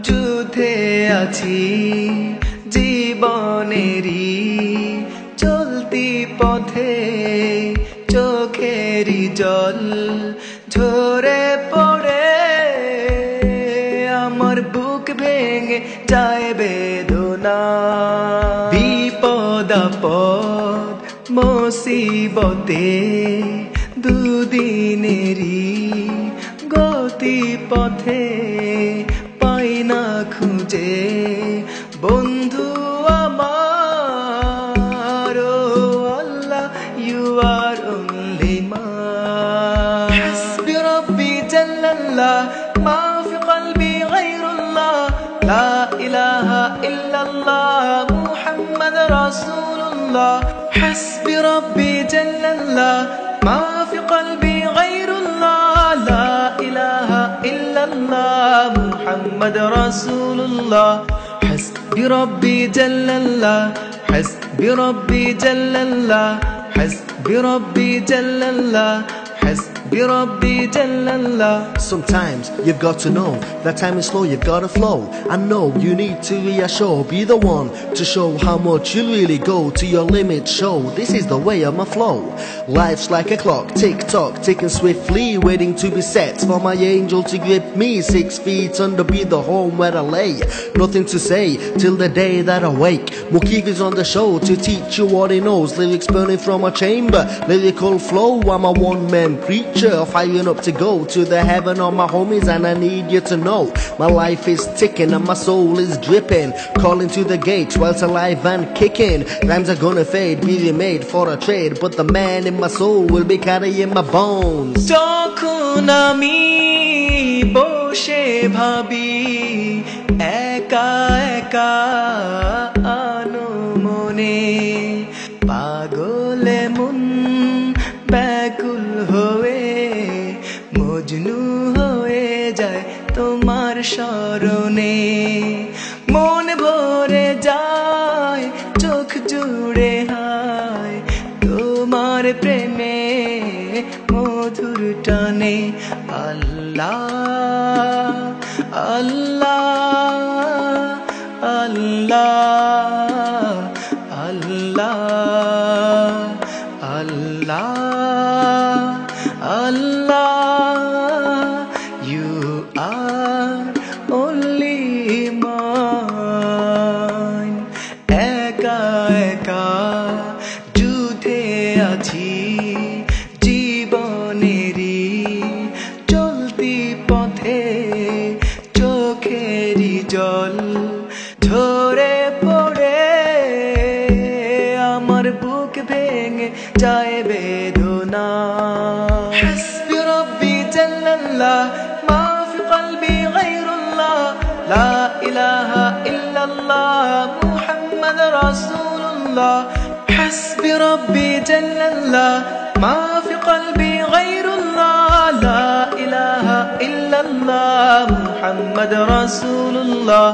যুদ্ধে আছি জীবনেরই চলতি পথে, চোখেরই জল ঝরে পড়ে আমার বুক ভেঙে যায় বেদনা। বিপদ আপদ মুসিবতে দুদিনেরই গতি পথে পাই না খুঁজে বন্ধু আমার। ও আল্লাহ, ইউ আর অনলি মাই। হাসবি রব্বি জাল্লাল্লাহ, মা ফি কলবি গায়রুল্লাহ, লা ইলাহা ইল্লাল্লাহ, মুহাম্মাদ রাসূলুল্লাহ। হাসবি রব্বি জাল্লাল্লাহ, মা ফি কলবি গায়রুল্লাহ, লা ইলাহা ইল্লাল্লাহ, মুহাম্মাদ রাসূলুল্লাহ। হাসবি রব্বি জাল্লাল্লাহ, হাসবি রব্বি জাল্লাল্লাহ, হাসবি রব্বি জাল্লাল্লাহ, হাসবি রব্বি জাল্লাল্লাহ। Sometimes you've got to know that time is slow, you've gotta flow. I know you need to reassure, be the one to show how much you really go to your limit. Show this is the way of my flow. Life's like a clock, tick tock, ticking swiftly, waiting to be set for my angel to grip me. 6 feet under, be the home where I lay. Nothing to say till the day that I wake. Mukif is on the show to teach you what he knows. Lyrics burning from a chamber, lyrical flow. I'm a one-man preacher, firing up to go to the heaven of my homies, and I need you to know my life is ticking and my soul is dripping, calling to the gates whilst alive and kicking. Rhymes are gonna fade, be remade for a trade, but the man in my soul will be carrying my bones. যখন আমি বসে ভাবি একা একা আনমনে, পাগলে মন ব্যাকুল হয়ে মজনু হয়ে যায় তোমার স্মরণে। মন ভরে যায়, চোখ জুড়ে হায় তোমার প্রেমে মধুর টানে। আল্লাহ আল্লাহ আল্লাহ আল্লাহ আল্লাহ আল্লাহ, you are only mine. একা একা যুদ্ধে আছি জীবনেরই চলতি পথে, চোখেরই জল ঝরে পড়ে আমার বুক ভেঙে যায় বেদনা। হাসবি রব্বি জাল্লাল্লাহ, মা ফি কলবি গায়রুল্লাহ, লা ইলাহা ইল্লাল্লাহ, মুহাম্মাদ রাসূলুল্লাহ। হাসবি রব্বি জাল্লাল্লাহ, মা ফি কলবি গায়রুল্লাহ, লা ইলাহা ইল্লাল্লাহ, মুহাম্মাদ রাসূলুল্লাহ।